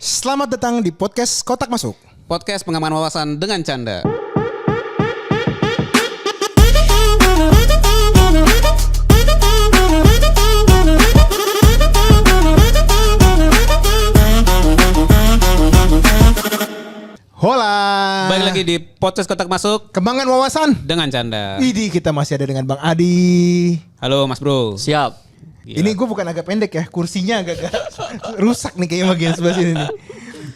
Selamat datang di podcast Kotak Masuk. Podcast pengaman wawasan dengan canda. Hola. Baik lagi di podcast Kotak Masuk Kembangan wawasan dengan canda. Widih, kita masih ada dengan Bang Adi. Halo Mas Bro. Siap. Gila. Ini gue bukan agak pendek ya, kursinya agak rusak nih kayaknya bagian sebelah sini nih.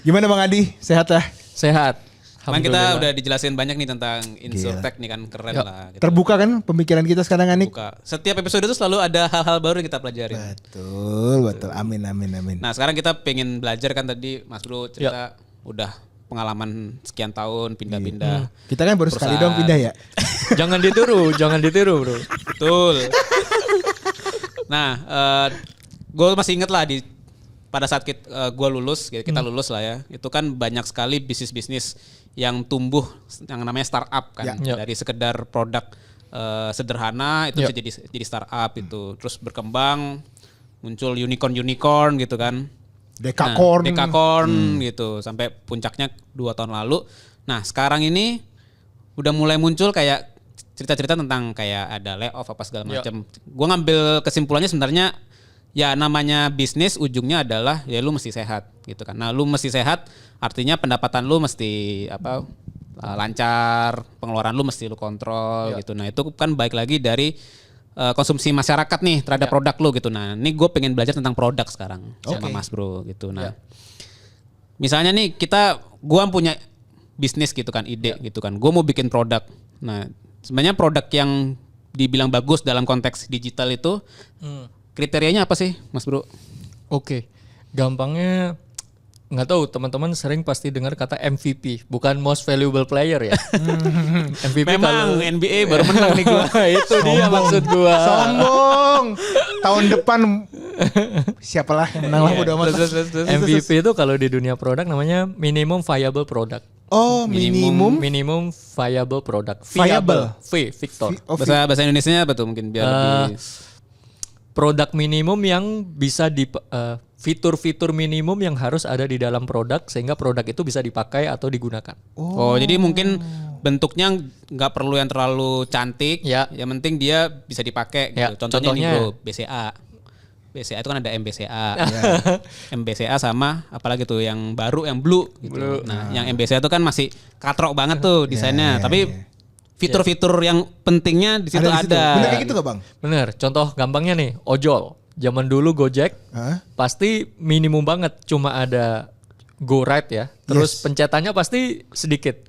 Gimana Bang Adi? Sehat ya? Sehat. Kan kita Alhamdulillah. udah dijelasin banyak nih tentang Insurtech nih kan, keren Yuk. lah. Gitu. Terbuka kan pemikiran kita sekarang Anik? Buka. Setiap episode itu selalu ada hal-hal baru yang kita pelajari. Betul. Amin. Nah sekarang kita pengen belajar kan tadi Mas Bro cerita udah pengalaman sekian tahun pindah-pindah. Kita kan baru sekali Perusahaan. doang pindah ya. jangan ditiru bro. Betul. Nah, gue masih inget lah pada saat gue lulus, kita lulus lah ya. Itu kan banyak sekali bisnis-bisnis yang tumbuh, yang namanya startup kan. Ya. Dari sekedar produk sederhana itu Ya. bisa jadi startup itu. Terus berkembang, muncul unicorn gitu kan. Dekakorn. Dekakorn gitu. Sampai puncaknya 2 tahun lalu. Nah sekarang ini udah mulai muncul kayak cerita-cerita tentang kayak ada layoff apa segala macam. Gue ngambil kesimpulannya sebenarnya ya namanya bisnis ujungnya adalah ya lu mesti sehat gitu kan. Nah lu mesti sehat artinya pendapatan lu mesti lancar, pengeluaran lu mesti lu kontrol gitu. Nah itu kan baik lagi dari konsumsi masyarakat nih terhadap produk lu gitu. Nah ini gue pengen belajar tentang produk sekarang sama Mas Bro gitu. Nah misalnya nih gue punya bisnis gitu kan, ide gitu kan. Gue mau bikin produk. Nah sebenarnya produk yang dibilang bagus dalam konteks digital itu kriterianya apa sih Mas Bro? Oke. Gampangnya nggak tahu teman-teman sering pasti dengar kata MVP, bukan most valuable player ya. MVP Memang NBA baru menang nih gue. itu dia maksud gua. Sombong. Tahun depan siapalah yang menang lah udah amat. MVP itu kalau di dunia produk namanya minimum viable product. Oh, minimum Viable product. Viable. Victor. Bahasa Indonesianya apa tuh mungkin biar lebih Produk minimum yang bisa fitur-fitur minimum yang harus ada di dalam produk sehingga produk itu bisa dipakai atau digunakan. Oh, jadi mungkin bentuknya nggak perlu yang terlalu cantik, Ya. yang penting dia bisa dipakai gitu. Ya, Contohnya nih contohnya. Bro, BCA. BCA itu kan ada MBCA. MBCA sama apalagi tuh yang baru yang blue gitu. Nah, yang MBCA itu kan masih katrok banget tuh desainnya, tapi fitur-fitur yang pentingnya di situ Ada di situ. ada. Bener kayak gitu gak Bang? Bener, contoh gampangnya nih, ojol. Zaman dulu Gojek, Hah? pasti minimum banget, cuma ada go ride ya. Terus pencetannya pasti sedikit.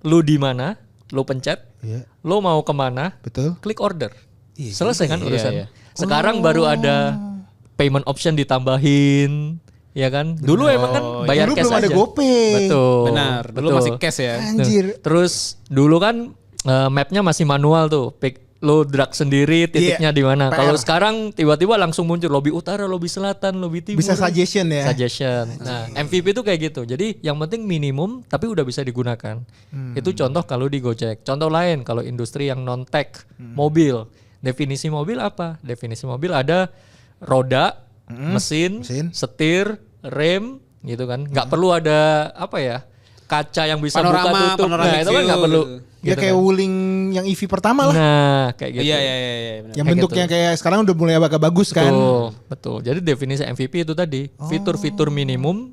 Lu di mana, lu pencet, Iya. lu mau kemana, Betul. klik order. Iya, Selesai kan urusan. iya. Sekarang baru ada payment option ditambahin, ya kan? Dulu emang kan bayar Dulu cash belum ada aja. GoPay. Betul. Benar, dulu betul. masih cash ya. Anjir. Terus dulu kan mapnya masih manual tuh, lo drag sendiri titiknya di mana. PR. Kalau sekarang tiba-tiba langsung muncul lobby utara, lobby selatan, lobby timur. Bisa suggestion ya. Suggestion. Nah MVP itu kayak gitu. Jadi yang penting minimum tapi udah bisa digunakan. Itu contoh kalau di Gojek. Contoh lain kalau industri yang non tech, mobil. Definisi mobil apa? Definisi mobil ada roda, mesin, setir, rem, gitu kan. Nggak perlu ada apa ya? Kaca yang bisa buka tutup. Nah, itu kan nggak perlu. Ya kayak Wuling yang EV pertama lah. Nah, kayak gitu. Iya, benar. Yang kayak bentuknya kayak sekarang udah mulai agak bagus kan. Betul. Jadi definisi MVP itu tadi fitur-fitur minimum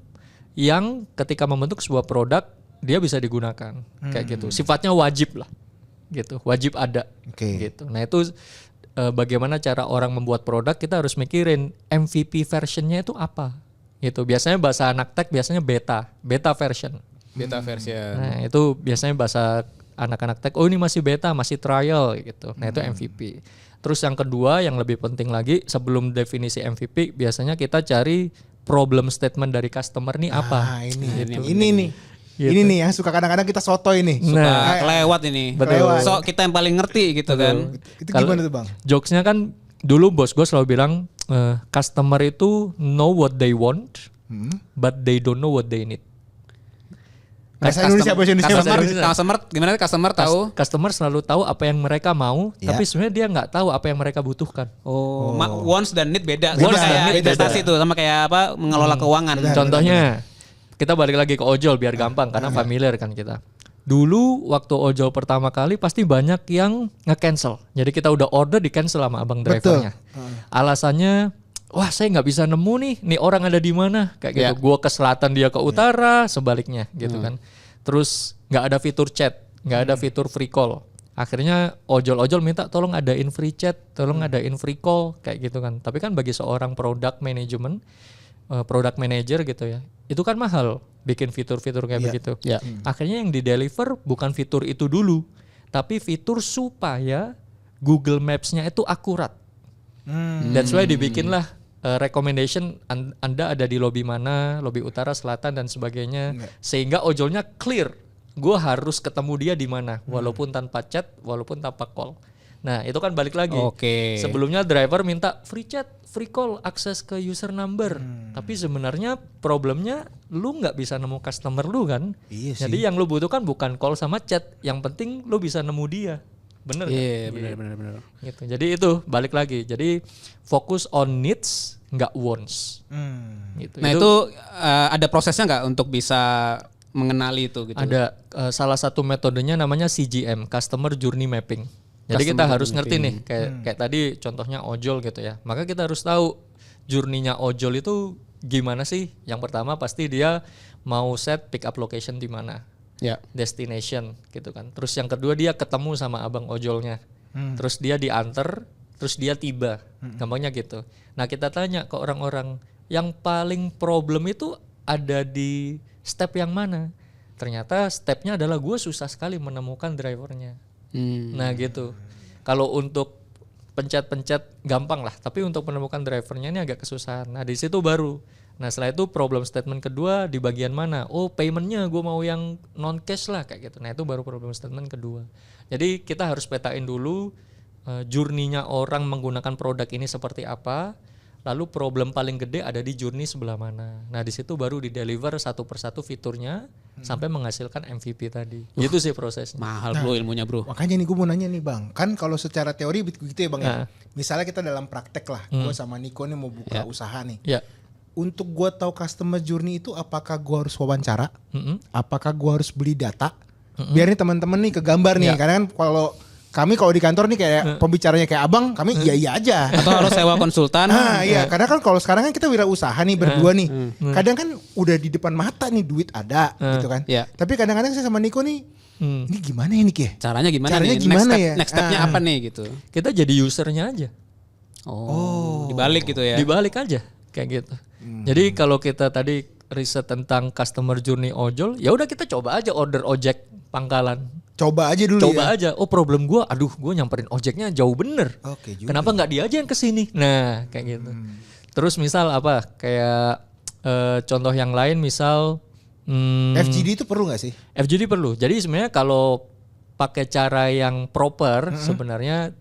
yang ketika membentuk sebuah produk dia bisa digunakan. Kayak gitu. Sifatnya wajib lah. Gitu. Wajib ada. Oke. Gitu. Nah, itu bagaimana cara orang membuat produk kita harus mikirin MVP versionnya itu apa. Gitu. Biasanya bahasa anak tech biasanya beta version. Beta version. Nah, itu biasanya bahasa anak-anak tech, oh ini masih beta, masih trial gitu. Nah, itu MVP. Terus yang kedua yang lebih penting lagi sebelum definisi MVP, biasanya kita cari problem statement dari customer nih apa. Ah, ini Gitu. nih. Gitu. Ini nih yang suka kadang-kadang kita sotoy nih. Suka kelewat ini. Betul. So kita yang paling ngerti gitu kan. Itu gimana tuh Bang? Jokesnya kan dulu bos gue selalu bilang customer itu know what they want, but they don't know what they need. Bahasa Indonesia, bahasa Indonesia. Customer gimana customer tahu? Customer selalu tahu apa yang mereka mau, Ya. tapi sebenarnya dia nggak tahu apa yang mereka butuhkan. Wants dan need beda. Wants Sama dan kayak need investasi beda. tuh, sama kayak apa mengelola keuangan. Contohnya, kita balik lagi ke ojol biar gampang karena familiar kan kita. Dulu waktu ojol pertama kali pasti banyak yang nge-cancel. Jadi kita udah order di cancel sama abang drivernya. Alasannya, wah saya nggak bisa nemu nih orang ada di mana kayak gitu. Gua ke selatan dia ke utara, sebaliknya gitu kan. Terus nggak ada fitur chat, nggak ada fitur free call. Akhirnya ojol-ojol minta tolong adain free chat, tolong adain free call kayak gitu kan. Tapi kan bagi seorang product management, product manager gitu ya, itu kan mahal bikin fitur-fitur kayak begitu. Akhirnya yang di deliver bukan fitur itu dulu, tapi fitur supaya Google Maps-nya itu akurat. That's why dibikinlah recommendation Anda ada di lobby mana, lobby utara, selatan dan sebagainya, sehingga ojolnya clear. Gue harus ketemu dia di mana, walaupun tanpa chat, walaupun tanpa call. Nah itu kan balik lagi. Sebelumnya driver minta free chat, free call, akses ke user number. Tapi sebenarnya problemnya lu nggak bisa nemu customer lu kan. Iya sih. Jadi yang lu butuhkan bukan call sama chat, yang penting lu bisa nemu dia. Bener Iya, kan? benar. Gitu. Jadi itu balik lagi. Jadi fokus on needs, nggak wants. Gitu. Nah itu ada prosesnya nggak untuk bisa mengenali itu gitu? Ada salah satu metodenya namanya CGM, Customer Journey Mapping. Jadi kita harus ngerti nih, kayak tadi contohnya ojol gitu ya. Maka kita harus tahu journey-nya ojol itu gimana sih. Yang pertama pasti dia mau set pick up location di mana, destination gitu kan. Terus yang kedua dia ketemu sama abang ojolnya. Terus dia diantar, terus dia tiba. Gampangnya gitu. Nah kita tanya ke orang-orang yang paling problem itu ada di step yang mana. Ternyata stepnya adalah gue susah sekali menemukan drivernya. Nah gitu. Kalau untuk pencet-pencet gampang lah, tapi untuk menemukan drivernya ini agak kesusahan. Nah di situ baru. Nah setelah itu problem statement kedua di bagian mana? Oh paymentnya gue mau yang non cash lah kayak gitu. Nah itu baru problem statement kedua. Jadi kita harus petain dulu journey-nya orang menggunakan produk ini seperti apa. Lalu problem paling gede ada di journey sebelah mana. Nah di situ baru di deliver satu persatu fiturnya sampai menghasilkan MVP tadi. Gitu sih prosesnya. Mahal bro ilmunya bro. Makanya nih gue mau nanya nih bang, kan kalau secara teori gitu ya bang ya. Misalnya kita dalam praktek lah, gue sama Niko nih mau buka usaha nih. Untuk gue tahu customer journey itu apakah gue harus wawancara, apakah gue harus beli data, biar nih teman-teman nih kegambar nih. Karena kan kami kalau di kantor nih kayak pembicaranya kayak abang, kami iya aja. Atau harus sewa konsultan. Iya, karena kan kalau sekarang kan kita wirausaha nih berdua nih. Kadang kan udah di depan mata nih duit ada gitu kan. Tapi kadang-kadang saya sama Niko nih, ini gimana ya Nik ya? Caranya gimana Caranya nih? gimana ya? Next stepnya apa nih gitu? Kita jadi usernya aja. Dibalik gitu ya? Dibalik aja kayak gitu. Jadi kalau kita tadi riset tentang customer journey ojol, ya udah kita coba aja order ojek pangkalan. Coba aja dulu Coba aja. Oh problem gue, gue nyamperin ojeknya jauh bener. Oke juga. Kenapa nggak dia aja yang kesini? Nah kayak gitu. Terus misal apa? Kayak contoh yang lain misal. FGD itu perlu nggak sih? FGD perlu. Jadi sebenarnya kalau pakai cara yang proper, sebenarnya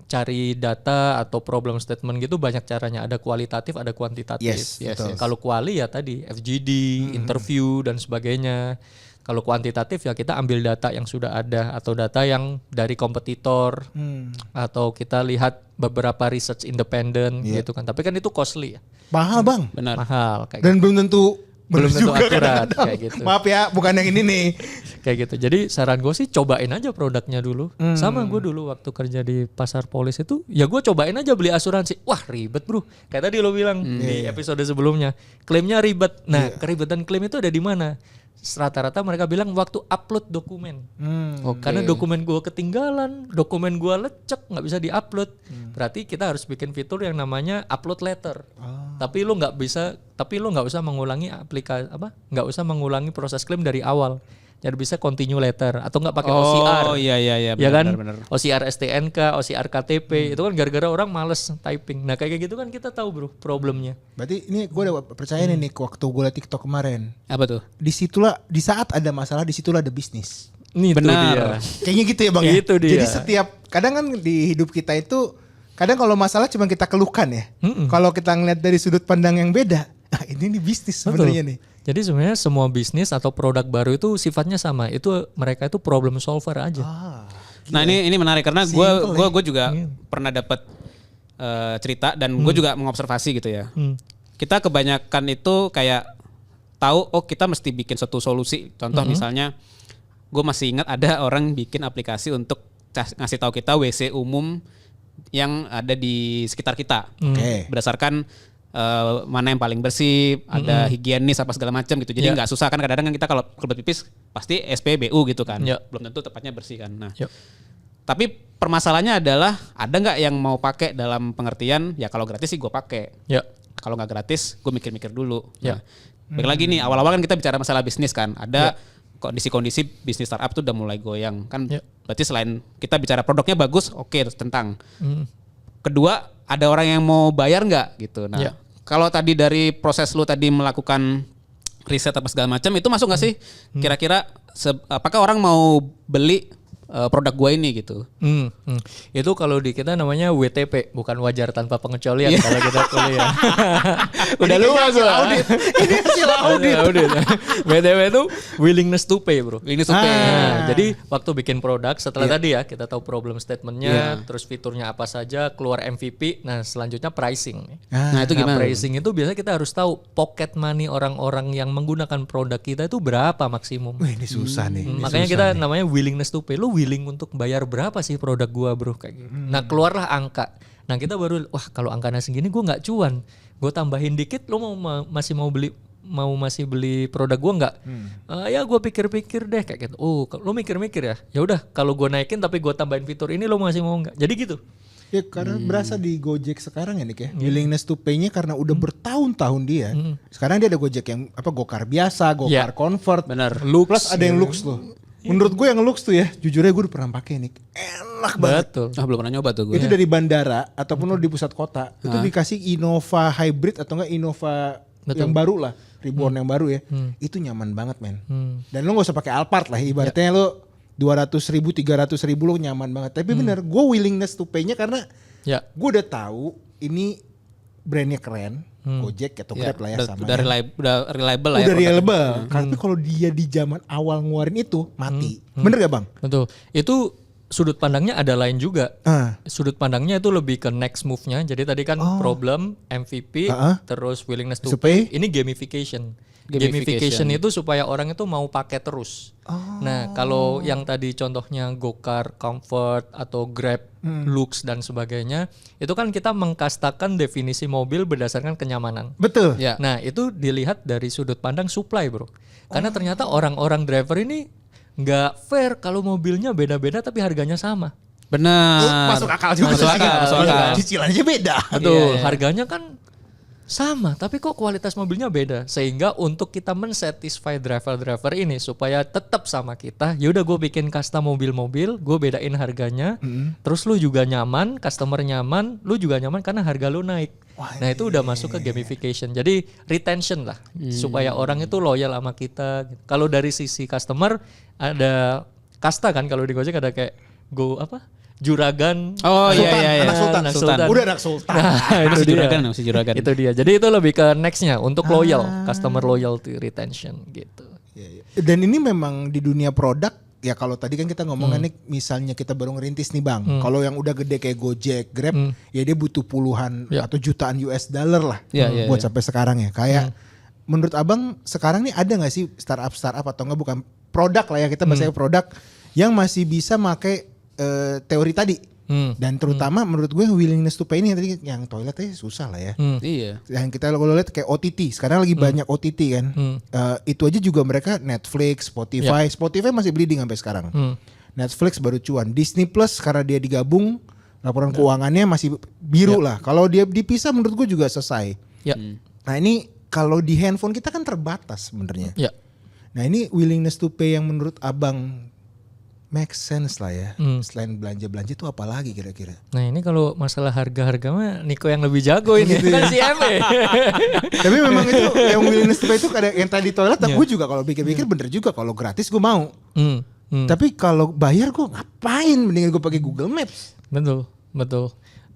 cari data atau problem statement gitu banyak caranya. Ada kualitatif, ada kuantitatif. Yes. Kalau kuali ya tadi FGD, interview dan sebagainya. Kalau kuantitatif ya kita ambil data yang sudah ada atau data yang dari kompetitor atau kita lihat beberapa research independen gitu kan. Tapi kan itu costly ya. Mahal bang. Benar. Mahal kayak Dan belum tentu akurat kayak gitu. Maaf ya, bukan yang ini nih. Kayak gitu. Jadi saran gue sih cobain aja produknya dulu. Sama gue dulu waktu kerja di pasar polis itu, ya gue cobain aja beli asuransi. Wah ribet bro. Kayak tadi lo bilang di episode sebelumnya, klaimnya ribet. Nah keribetan klaim itu ada di mana? Rata-rata mereka bilang waktu upload dokumen. Karena dokumen gue ketinggalan, dokumen gue lecek, nggak bisa diupload. Berarti kita harus bikin fitur yang namanya upload letter. Tapi lo nggak usah mengulangi nggak usah mengulangi proses klaim dari awal. Jadi bisa continue letter atau nggak pakai OCR. Oh iya Ya benar, kan? benar. OCR STNK, OCR KTP itu kan gara-gara orang males typing. Nah kayak gitu kan kita tahu bro problemnya. Berarti ini gue udah percaya nih waktu gue liat TikTok kemarin. Apa tuh? Di saat ada masalah disitulah ada bisnis. Nih Benar. Kayaknya gitu ya bang ya. Itu dia. Jadi kadang kan di hidup kita itu kadang kalau masalah cuma kita keluhkan ya. Kalau kita ngeliat dari sudut pandang yang beda, ini nih bisnis sebenarnya nih. Jadi sebenarnya semua bisnis atau produk baru itu sifatnya sama. Itu mereka itu problem solver aja. Nah ini menarik karena gue juga pernah dapat cerita dan gue juga mengobservasi gitu ya. Kita kebanyakan itu kayak tahu kita mesti bikin suatu solusi. Contoh misalnya gue masih ingat ada orang bikin aplikasi untuk ngasih tahu kita WC umum yang ada di sekitar kita. Berdasarkan mana yang paling bersih, ada higienis apa segala macam gitu. Jadi nggak susah kan, kadang-kadang kan kita kalau kebelet pipis pasti SPBU gitu kan. Belum tentu tempatnya bersih kan. Nah, tapi permasalahannya adalah ada nggak yang mau pakai dalam pengertian ya kalau gratis sih gue pakai. Kalau nggak gratis gue mikir-mikir dulu. Nah, balik lagi nih awal-awal kan kita bicara masalah bisnis kan. Ada kondisi-kondisi bisnis startup tuh udah mulai goyang kan. Berarti selain kita bicara produknya bagus, terus tentang. Kedua ada orang yang mau bayar nggak gitu. Nah kalau tadi dari proses lu tadi melakukan riset apa segala macam itu masuk nggak sih? Kira-kira apakah orang mau beli produk gua ini gitu? Itu kalau di kita namanya WTP, bukan wajar tanpa pengecualian kalau kita kuliah. Udah luas lah. Ini hasil audit. WTP itu willingness to pay, bro. Willingness to pay. Jadi waktu bikin produk setelah tadi ya kita tahu problem statementnya, terus fiturnya apa saja, keluar MVP. Nah selanjutnya pricing. Nah itu gimana? Pricing itu biasanya kita harus tahu pocket money orang-orang yang menggunakan produk kita itu berapa maksimum. Wih, ini susah nih. Makanya kita namanya willingness to pay. Lu willing untuk bayar berapa sih produk gua, bro, kayak gitu. Nah keluarlah angka. Nah kita baru kalau angkanya segini gua nggak cuan. Gue tambahin dikit, lu masih mau beli produk gua nggak? Ya gue pikir-pikir deh kayak gitu. Lu mikir-mikir ya. Ya udah kalau gue naikin tapi gue tambahin fitur ini lu masih mau nggak? Jadi gitu. Ya karena berasa di Gojek sekarang ya Nick ya. Willingness to pay-nya karena udah bertahun-tahun dia. Sekarang dia ada Gojek yang Gokar biasa, Gokar Convert. Benar. Plus ada yang Lux loh. Menurut gue yang Lux tuh ya, jujur aja gue udah pernah pakai nih, enak banget. Betul. Belum pernah nyoba tuh gue. Itu dari bandara ataupun lo di pusat kota, itu dikasih Innova Hybrid atau enggak Innova yang baru lah, Reborn yang baru ya. Itu nyaman banget men. Dan lo gak usah pakai Alphard lah, ibaratnya lo 200.000, 300.000 lo nyaman banget. Tapi bener, gue willingness to pay-nya karena gue udah tahu ini brandnya keren. Gojek atau Grab lah ya sama. Udah reliable lah ya. Udah reliable. Tapi kalau dia di zaman awal ngeluarin itu mati. Bener gak bang? Betul. Itu sudut pandangnya ada lain juga. Sudut pandangnya itu lebih ke next move-nya. Jadi tadi kan problem, MVP, terus willingness to pay. Ini gamification. Gamification itu supaya orang itu mau pakai terus. Nah kalau yang tadi contohnya Gokar, Comfort atau Grab, Lux dan sebagainya, itu kan kita mengkastakan definisi mobil berdasarkan kenyamanan. Betul. Nah itu dilihat dari sudut pandang supply, bro. Karena ternyata orang-orang driver ini nggak fair kalau mobilnya beda-beda tapi harganya sama. Benar. Masuk akal juga. Masuk akal. Cicilannya beda. Betul. Harganya kan sama, tapi kok kualitas mobilnya beda. Sehingga untuk kita mensatisfy driver-driver ini supaya tetap sama kita, ya udah gue bikin custom mobil-mobil, gue bedain harganya. Terus lu juga nyaman, customer nyaman, lu juga nyaman karena harga lu naik. Nah itu udah masuk ke gamification. Jadi retention lah, supaya orang itu loyal sama kita. Kalau dari sisi customer ada kasta kan, kalau di Gojek ada kayak Juragan. Anak Sultan. Udah anak Sultan. Nah, itu masih Juragan. Itu dia. Jadi itu lebih ke nextnya untuk loyal, customer loyalty retention gitu. Dan ini memang di dunia produk ya, kalau tadi kan kita ngomongin nih misalnya kita baru ngerintis nih bang. Kalau yang udah gede kayak Gojek, Grab, ya dia butuh puluhan atau jutaan US dollar lah buat sampai sekarang ya. Kayak menurut abang sekarang nih ada nggak sih startup atau enggak, bukan produk lah ya, kita bahasanya produk yang masih bisa pakai teori tadi. Dan terutama menurut gue willingness to pay ini tadi yang toilet aja susah lah ya. Iya. Yang kita kalau lihat kayak OTT, sekarang lagi banyak OTT kan. Itu aja juga mereka Netflix, Spotify masih bleeding sampai sekarang. Netflix baru cuan, Disney Plus karena dia digabung laporan keuangannya masih biru lah. Kalau dia dipisah menurut gue juga selesai. Nah ini kalau di handphone kita kan terbatas sebenarnya. Nah ini willingness to pay yang menurut abang make sense lah ya. Selain belanja-belanja itu apa lagi kira-kira? Nah ini kalau masalah harga-harga mah Niko yang lebih jago ini. Gitu kan si Eme. Tapi memang itu yang willingness to pay itu kadang yang tadi toilet, gue juga kalau pikir-pikir bener juga, kalau gratis gue mau. Tapi kalau bayar gue ngapain? Mendingan gue pakai Google Maps. Betul.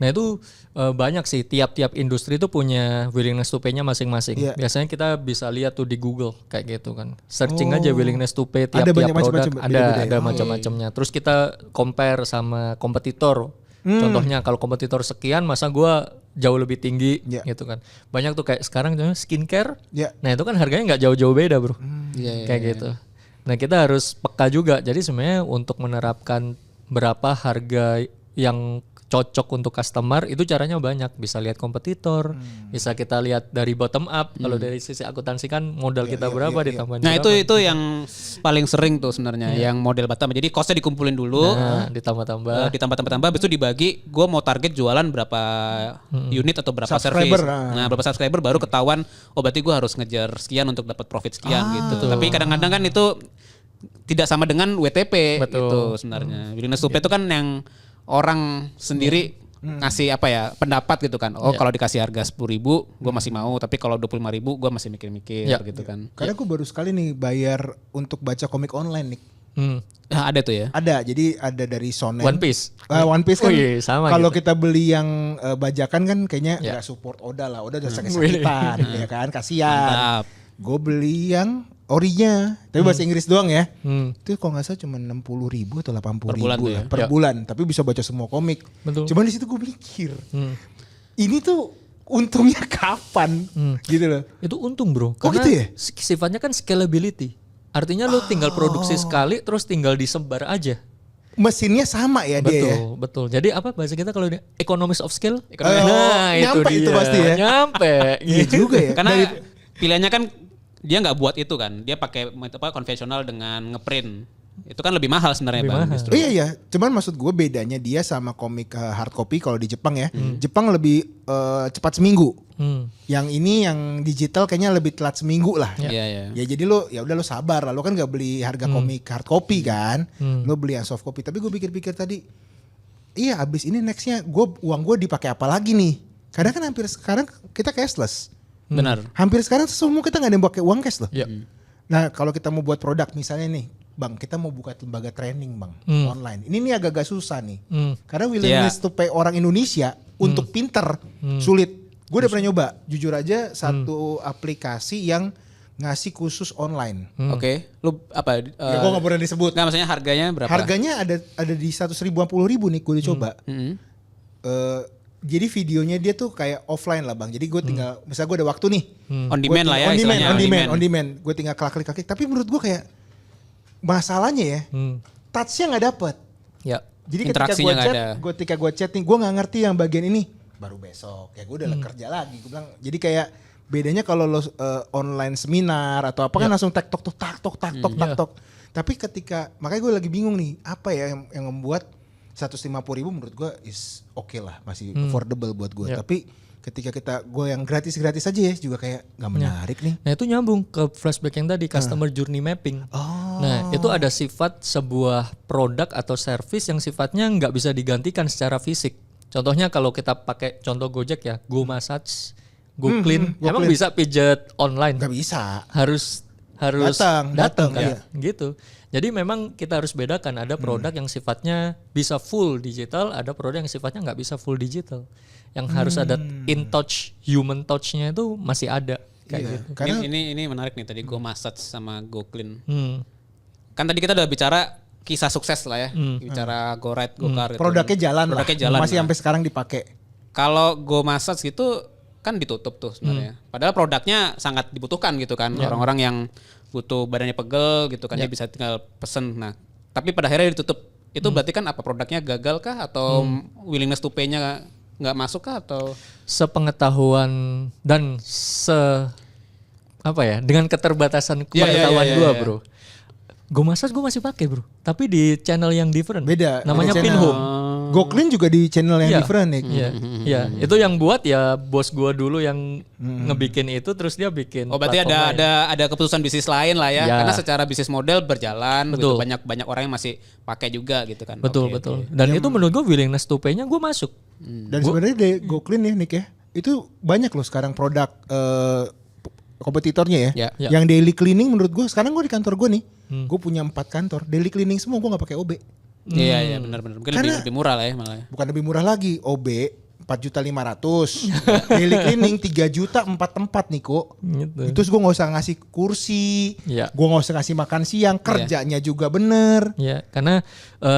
Nah itu banyak sih, tiap-tiap industri itu punya willingness to pay-nya masing-masing. Biasanya kita bisa lihat tuh di Google kayak gitu kan. Searching aja willingness to pay tiap-tiap produk, ada macam-macamnya. Terus kita compare sama kompetitor. Contohnya kalau kompetitor sekian, masa gua jauh lebih tinggi gitu kan. Banyak tuh kayak sekarang skincare. Nah itu kan harganya nggak jauh-jauh beda bro. Kayak gitu. Nah kita harus peka juga. Jadi sebenarnya untuk menerapkan berapa harga yang cocok untuk customer itu caranya banyak. Bisa lihat kompetitor, bisa kita lihat dari bottom up. Kalau dari sisi akuntansi kan modal kita berapa ditambah. Nah itu yang paling sering tuh sebenarnya yang model bottom. Jadi costnya dikumpulin dulu, ditambah, habis itu dibagi. Gue mau target jualan berapa unit atau berapa service. Nah berapa subscriber baru ketahuan. Oh berarti gue harus ngejar sekian untuk dapat profit sekian gitu. Tapi kadang-kadang kan itu tidak sama dengan WTP gitu sebenarnya. Willingness to pay itu kan yang orang sendiri ngasih pendapat gitu kan. Oh kalau dikasih harga 10.000 gue masih mau, tapi kalau 25.000 gue masih mikir-mikir gitu kan. Karena gue baru sekali nih bayar untuk baca komik online nih. Ada tuh ya? Ada, jadi ada dari Shonen. One Piece. One Piece kan kalau gitu. kita beli yang bajakan kan kayaknya gak support Oda lah. Oda udah sakit-sakitan ya kan, kasihan. Gue beli yang orinya, tapi bahasa Inggris doang ya. Itu kalau nggak salah cuma 60.000 atau 80.000 per bulan, tapi bisa baca semua komik. Cuman di situ gue mikir, ini tuh untungnya kapan, gitu loh. Itu untung bro, karena gitu ya? Sifatnya kan scalability. Artinya lo tinggal produksi sekali, terus tinggal disebar aja. Mesinnya sama ya dia. Betul. Jadi apa bahasa kita kalau economies of scale? Nah nyampe itu pasti ya. Nyampe. Iya juga ya. Karena pilihannya kan dia nggak buat itu kan, dia pakai konvensional dengan ngeprint. Itu kan lebih mahal sebenarnya bang. Iya. Cuman maksud gue bedanya dia sama komik hard copy kalau di Jepang ya. Jepang lebih cepat seminggu. Yang ini yang digital kayaknya lebih telat seminggu lah. Ya jadi lo lo sabar lah. Lo kan nggak beli harga komik hard copy kan. Lo beli yang soft copy. Tapi gue pikir-pikir tadi, iya abis ini nextnya uang gue dipakai apa lagi nih? Karena kan hampir sekarang kita cashless. Benar. Hampir sekarang semua kita nggak ada yang pakai uang cash loh. Nah kalau kita mau buat produk misalnya nih, bang kita mau buka lembaga training bang online. Ini nih agak-agak susah nih. Karena willingness to pay orang Indonesia untuk pinter sulit. Gue udah pernah nyoba. Jujur aja satu aplikasi yang ngasih khusus online. Oke. Lu apa? Ya gue nggak pernah disebut. Nggak maksudnya harganya berapa? Harganya ada di 150.000 nih gue udah coba. Jadi videonya dia tuh kayak offline lah bang. Jadi gue tinggal, misalnya gue ada waktu nih. On demand lah ya on demand. Gue tinggal klik. Tapi menurut gue kayak masalahnya ya, touch-nya nggak dapet. Jadi ketika gue chat nih, gue nggak ngerti yang bagian ini. Baru besok, ya gue udah kerja lagi. Gue bilang, jadi kayak bedanya kalau lo online seminar atau apa kan langsung tak tok. Tapi ketika, makanya gue lagi bingung nih, apa ya yang membuat 150.000 menurut gue is oke lah, masih affordable buat gue. Tapi ketika gue yang gratis aja ya juga kayak nggak menarik nih. Nah itu nyambung ke flashback yang tadi customer journey mapping. Nah itu ada sifat sebuah produk atau service yang sifatnya nggak bisa digantikan secara fisik. Contohnya kalau kita pakai contoh Gojek ya, Go Massage, Go Clean, emang bisa pijat online? Nggak bisa. Harus datang ya, gitu. Jadi memang kita harus bedakan, ada produk yang sifatnya bisa full digital, ada produk yang sifatnya nggak bisa full digital. Yang harus ada in touch, human touch-nya itu masih ada kayak gitu. Karena ini menarik nih tadi Go Massage sama Go Clean. Kan tadi kita udah bicara kisah sukses lah ya, bicara Go Ride, Go Car. Produknya jalan, masih sampai sekarang dipakai. Kalau Go Massage gitu kan ditutup tuh sebenarnya. Padahal produknya sangat dibutuhkan gitu kan, orang-orang yang butuh badannya pegel gitu kan, dia bisa tinggal pesen. Nah, tapi pada akhirnya ditutup. Itu berarti kan apa, produknya gagal kah atau willingness to pay-nya nggak masuk kah atau? Sepengetahuan dan dengan keterbatasan pengetahuan gue bro. Go Massage gue masih pakai bro, tapi di channel yang different. Beda. Namanya Pinhome. Go Clean juga di channel yang different nih. Iya. Itu yang buat ya bos gue dulu yang ngebikin itu, terus dia bikin. Oh berarti ada keputusan bisnis lain lah ya. Karena secara bisnis model berjalan, gitu. Banyak orang yang masih pakai juga gitu kan. Betul. Dan itu menurut gue willingness to pay-nya gue masuk. Dan sebenarnya di Go Clean ya Nick ya, itu banyak loh sekarang produk kompetitornya ya. Yang daily cleaning menurut gue, sekarang gue di kantor gue nih, gue punya 4 kantor, daily cleaning semua gue nggak pakai OB. Iya benar. Mungkin lebih murah lah ya malah. Bukan lebih murah lagi, OB 4.500.000. Daily cleaning 3 juta 4 tempat nih kok. Gitu. Terus gue nggak usah ngasih kursi, gue nggak usah ngasih makan siang, kerjanya juga bener. Ya, karena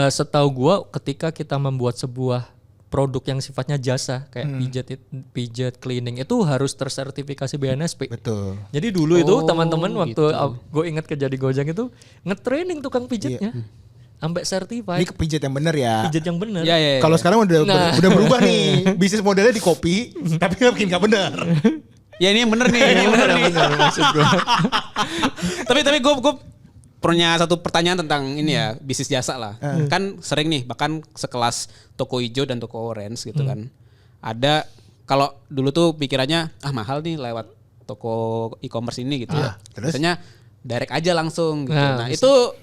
setahu gue ketika kita membuat sebuah produk yang sifatnya jasa kayak pijat cleaning itu harus tersertifikasi BNSP. Betul. Jadi dulu itu teman-teman waktu gue ingat kerja di Gojek itu nge-training tukang pijatnya. Sampai certified. Ini pijat yang bener ya. Pijat yang bener. Ya. Kalau sekarang udah berubah nih. Bisnis modelnya di kopi, tapi makin gak bener. Ya ini yang bener nih. Ini yang bener nih. Maksud gue. tapi gue punya satu pertanyaan tentang ini ya, bisnis jasa lah. Kan sering nih, bahkan sekelas toko hijau dan toko orange gitu kan. Ada, kalau dulu tuh pikirannya, mahal nih lewat toko e-commerce ini gitu ya. Terus? Biasanya direct aja langsung gitu. Nah itu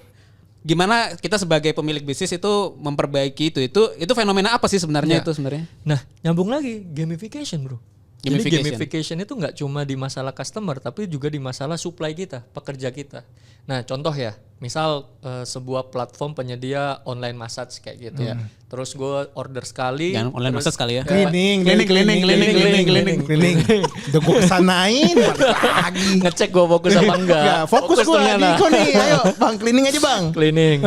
gimana kita sebagai pemilik bisnis itu memperbaiki itu fenomena apa sih sebenarnya itu sebenarnya? Nah, nyambung lagi gamification, bro. Jadi gamification itu nggak cuma di masalah customer, tapi juga di masalah supply kita, pekerja kita. Nah, contoh ya, misal sebuah platform penyedia online massage kayak gitu ya. Terus gue order sekali. Jangan online massage sekali ya. Cleaning. Udah gue kesanain lagi. Ngecek gue fokus apa enggak. Ya, fokus gue Niko nih. Ayo bang, cleaning aja bang. Cleaning.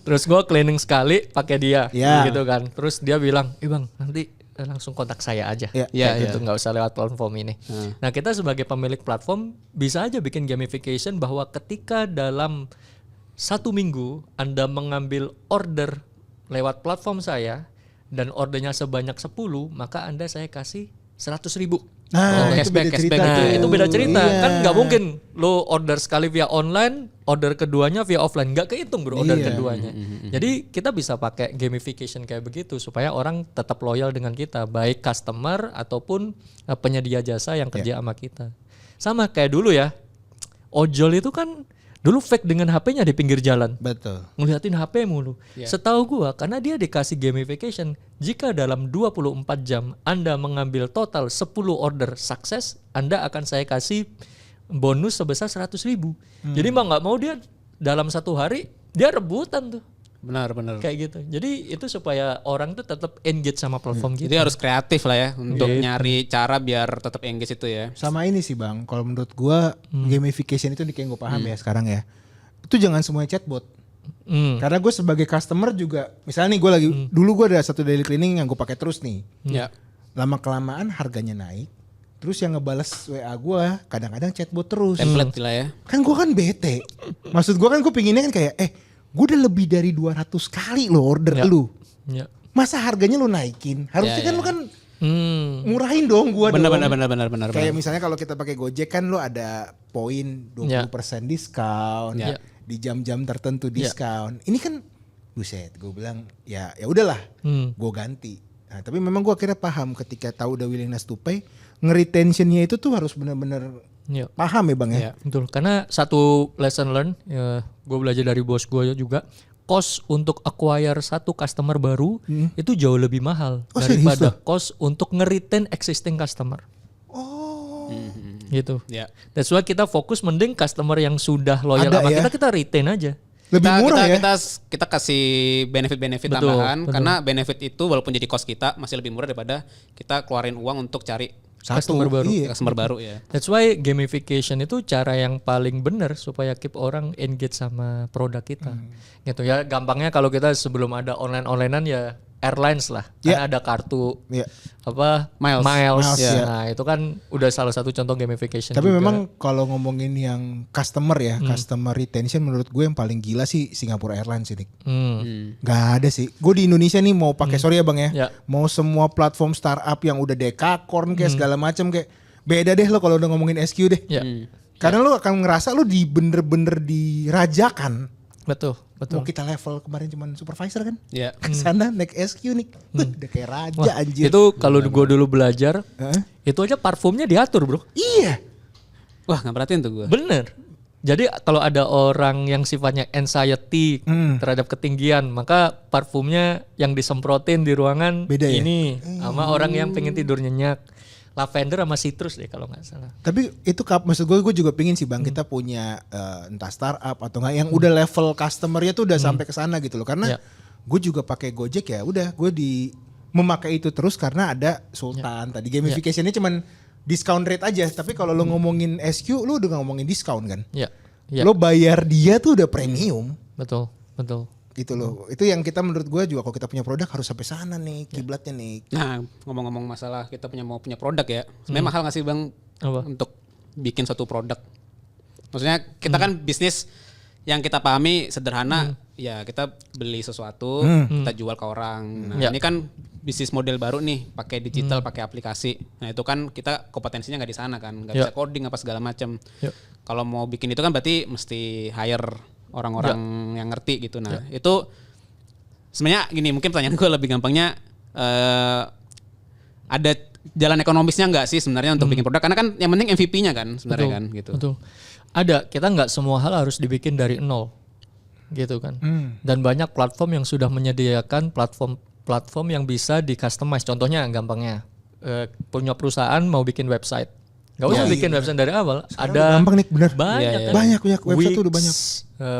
Terus gue cleaning sekali pakai dia. Ya. Gitu kan. Terus dia bilang, bang nanti langsung kontak saya aja. Gitu nggak usah lewat platform ini. Nah kita sebagai pemilik platform bisa aja bikin gamification bahwa ketika dalam 1 minggu Anda mengambil order lewat platform saya dan ordernya sebanyak 10, maka Anda saya kasih 100.000. Nah, cashback. Itu beda cerita. Kan nggak mungkin lo order sekali via online, order keduanya via offline, nggak kehitung bro order keduanya. Jadi kita bisa pakai gamification kayak begitu supaya orang tetap loyal dengan kita, baik customer ataupun penyedia jasa yang kerja sama kita. Sama kayak dulu ya, ojol itu kan dulu fake dengan HP-nya di pinggir jalan. Betul. Ngeliatin HP mulu. Setahu gua karena dia dikasih gamification, jika dalam 24 jam Anda mengambil total 10 order sukses, Anda akan saya kasih bonus sebesar 100.000. Jadi mau nggak mau dia dalam 1 hari dia rebutan tuh. Benar. Kayak gitu. Jadi itu supaya orang tuh tetap engage sama platform kita. Jadi harus kreatif lah ya untuk nyari cara biar tetap engage itu ya. Sama ini sih bang, kalau menurut gua gamification itu kayak gue paham ya sekarang ya. Itu jangan semuanya chatbot. Karena gue sebagai customer juga, misalnya nih gue lagi dulu gue ada satu daily cleaning yang gue pakai terus nih. Lama kelamaan harganya naik. Terus yang ngebales WA gue kadang-kadang chatbot terus. Template lah ya. Kan gue kan bete. Maksud gue kan gue pinginnya kan kayak gue udah lebih dari 200 kali lo order lu. Masa harganya lu naikin? Harusnya kan lu kan murahin dong gua dong. Benar. Kayak misalnya kalau kita pakai Gojek kan lu ada poin 20% diskon. Di jam-jam tertentu diskon. Ini kan buset, gue bilang ya udahlah. Gue ganti. Nah, tapi memang gue akhirnya paham ketika tahu udah willingness to pay, nge-retentionnya itu tuh harus benar-benar paham ya bang ya. Betul, karena satu lesson learn gue belajar dari bos gue juga, cost untuk acquire satu customer baru itu jauh lebih mahal daripada cost untuk nge-retain existing customer. Gitu. That's why kita fokus mending customer yang sudah loyal sama kita retain aja. Lebih murah ya. Kita kasih benefit tambahan karena benefit itu walaupun jadi cost kita masih lebih murah daripada kita keluarin uang untuk cari customer baru. Customer baru ya. That's why gamification itu cara yang paling benar supaya keep orang engage sama produk kita. Gitu ya, gampangnya kalau kita sebelum ada online-onlinean ya airlines lah. Karena ada kartu miles. Nah, itu kan udah salah satu contoh gamification. Tapi juga. memang kalau ngomongin yang customer ya, customer retention menurut gue yang paling gila sih Singapore Airlines ini. Gak ada sih. Gue di Indonesia nih mau pakai sorry ya bang ya, mau semua platform startup yang udah Dekakorn kayak segala macam kayak beda deh lo kalau udah ngomongin SQ deh. Karena lo akan ngerasa lo bener-bener dirajakan. Betul. Mau kita level kemarin cuman supervisor kan? Kesana naik SQ nih, udah kayak raja. Wah, anjir. Itu kalau gue dulu belajar, itu aja parfumnya diatur bro. Iya. Wah nggak perhatiin tuh gue. Bener. Jadi kalau ada orang yang sifatnya anxiety terhadap ketinggian, maka parfumnya yang disemprotin di ruangan beda ini sama orang yang pengen tidur nyenyak. Lavender sama citrus deh kalau nggak salah. Tapi itu maksud gue juga pingin sih bang kita punya entah startup atau nggak yang udah level customernya tuh udah sampai ke sana gitu loh. Karena gue juga pakai Gojek ya udah gue di memakai itu terus karena ada Sultan tadi gamification-nya cuman discount rate aja, tapi kalau lo ngomongin SQ lo udah ngomongin discount kan. Lo bayar dia tuh udah premium. Betul. Gitu loh. Itu yang kita menurut gue juga kalau kita punya produk harus sampai sana nih kiblatnya nih. Nah, ngomong-ngomong masalah kita punya produk ya. Sebenarnya mahal gak sih Bang untuk bikin suatu produk? Maksudnya kita kan bisnis yang kita pahami sederhana, ya kita beli sesuatu, kita jual ke orang. Nah, ini kan bisnis model baru nih, pakai digital, pakai aplikasi. Nah, itu kan kita kompetensinya nggak di sana kan, nggak bisa coding apa segala macam. Kalau mau bikin itu kan berarti mesti hire orang-orang yang ngerti gitu. Nah, itu sebenarnya gini, mungkin pertanyaan gue lebih gampangnya ada jalan ekonomisnya nggak sih sebenarnya untuk bikin produk? Karena kan yang penting MVP-nya kan sebenarnya kan gitu. Betul. Ada, kita nggak semua hal harus dibikin dari nol, gitu kan. Dan banyak platform yang sudah menyediakan platform yang bisa di customize. Contohnya gampangnya, punya perusahaan mau bikin website, nggak usah bikin website dari awal. Sekarang ada gampang nih, bener. Banyak website tuh udah banyak.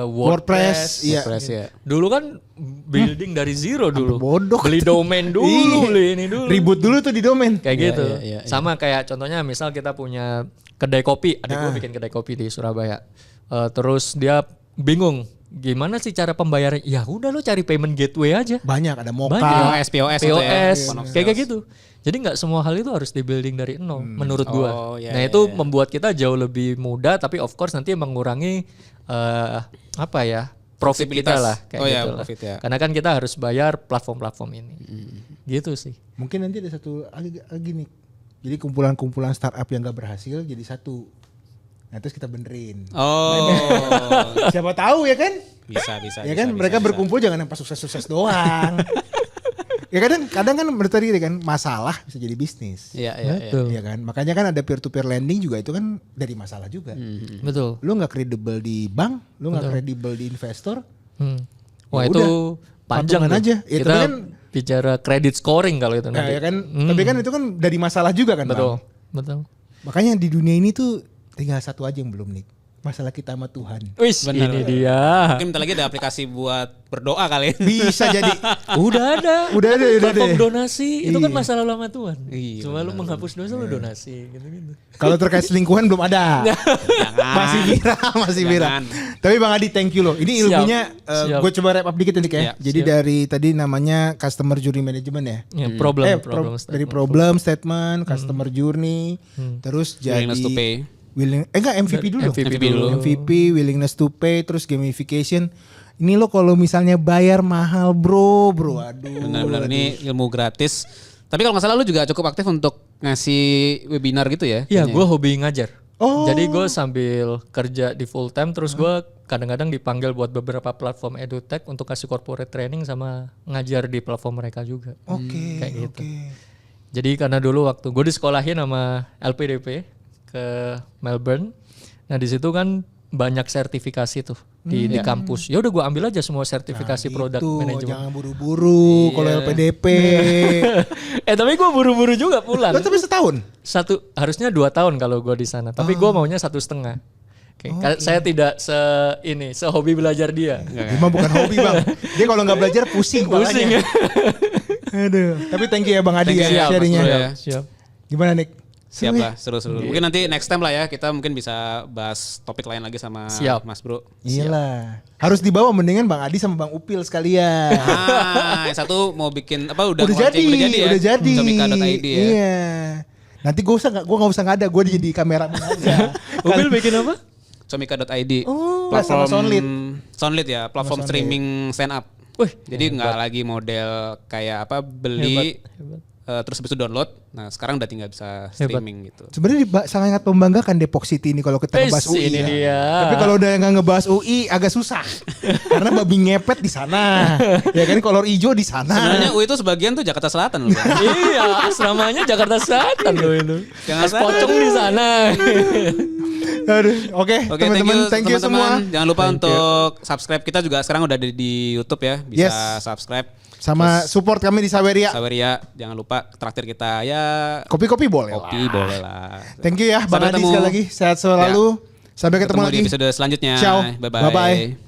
WordPress, WordPress ya. Dulu kan building dari zero dulu. Bodoh. Beli domain dulu, beli ini dulu. Ribut dulu tuh di domain. Kayak gitu. Sama kayak contohnya misal kita punya kedai kopi, adik gue bikin kedai kopi di Surabaya. Terus dia bingung gimana sih cara pembayaran? Ya udah lo cari payment gateway aja. Banyak, ada Moka, POS kayak gitu. Jadi nggak semua hal itu harus di building dari nol, menurut gua. Itu membuat kita jauh lebih mudah, tapi of course nanti mengurangi profit kita lah, kayak gitu lah. Profit, ya. Karena kan kita harus bayar platform-platform ini, gitu sih. Mungkin nanti ada satu lagi nih. Jadi kumpulan-kumpulan startup yang gak berhasil jadi satu. Nah terus kita benerin. Siapa tahu ya kan? Bisa. Ya kan mereka berkumpul jangan yang pas sukses-sukses doang. Ya kadang kan tadi kan masalah bisa jadi bisnis. Iya. Iya kan? Makanya kan ada peer to peer lending juga itu kan dari masalah juga. Betul. Lu nggak kredibel di bank, lu nggak kredibel di investor. Wah, itu panjang aja. Ya, kita kan bicara credit scoring kalau itu nanti. Ya kan, tapi kan itu kan dari masalah juga kan, betul. Bang? Betul. Makanya di dunia ini tuh tinggal satu aja yang belum nih. Masalah kita sama Tuhan. Wis, ini dia. Mungkin bentar lagi ada aplikasi buat berdoa kali. Bisa jadi. Udah ada. Platform donasi itu kan masalah lama Tuhan. Cuma lu menghapus dosa lu donasi gitu-gitu. Kalau terkait selingkuhan belum ada. Masih viral. Tapi Bang Adi thank you loh. Ini ilmunya gue coba wrap up dikit nih kayak. Jadi dari tadi namanya customer journey management ya. Dari problem statement, customer journey, terus jadi willingness to pay. MVP dulu. MVP, willingness to pay, terus gamification. Ini lo kalau misalnya bayar mahal bro, aduh. Benar-benar ini ilmu gratis. Tapi kalau nggak salah lo juga cukup aktif untuk ngasih webinar gitu ya? Iya, gue hobi ngajar. Jadi gue sambil kerja di full time, terus gue kadang-kadang dipanggil buat beberapa platform edutech untuk kasih corporate training sama ngajar di platform mereka juga. Kayak gitu. Jadi karena dulu waktu gue disekolahin sama LPDP ke Melbourne. Nah di situ kan banyak sertifikasi tuh di kampus. Ya udah gue ambil aja semua sertifikasi product management. Jangan buru-buru kalau LPDP. Tapi gue buru-buru juga pulang. Tapi setahun? Harusnya 2 tahun kalau gue di sana. Tapi gue maunya 1,5. Saya tidak sehobi belajar dia. Emang bukan hobi Bang. Dia kalau nggak belajar pusing ya. Aduh. Tapi thank you ya Bang Adi ya sharingnya. Siap. Gimana Nick? Siap lah, seru. Mungkin nanti next time lah ya kita mungkin bisa bahas topik lain lagi sama Mas Bro. Iyalah. Harus dibawa mendingan Bang Adi sama Bang Upil sekalian. Yang satu mau bikin udah jadi ya. Udah jadi. Comika.id ya. Iya. Nanti gue nggak usah ada, gue jadi kameramen aja. Upil bikin apa? Comika.id. Platform Soundlit ya, platform streaming stand up. Jadi nggak lagi model kayak beli terus habis itu download. Nah sekarang udah tinggal bisa streaming gitu. Sebenarnya sangat membanggakan Depok City ini kalau kita ngebahas UI. Ini dia. Tapi kalau udah nggak ngebahas UI agak susah. Karena babi ngepet di sana. Ya kan kolor hijau di sana. Sebenarnya UI itu sebagian tuh Jakarta Selatan loh. Iya, asramanya Jakarta Selatan loh itu. Jangan pocong di sana. Oke, teman-teman, thank you semua. Jangan lupa untuk subscribe, kita juga sekarang udah ada di YouTube ya, bisa subscribe. Sama support kami di Saweria. Jangan lupa traktir kita ya. Kopi-kopi boleh lah. Thank you ya Bang Adi sekali lagi. Sehat selalu. Sampai ketemu lagi di episode selanjutnya. Ciao. Bye-bye.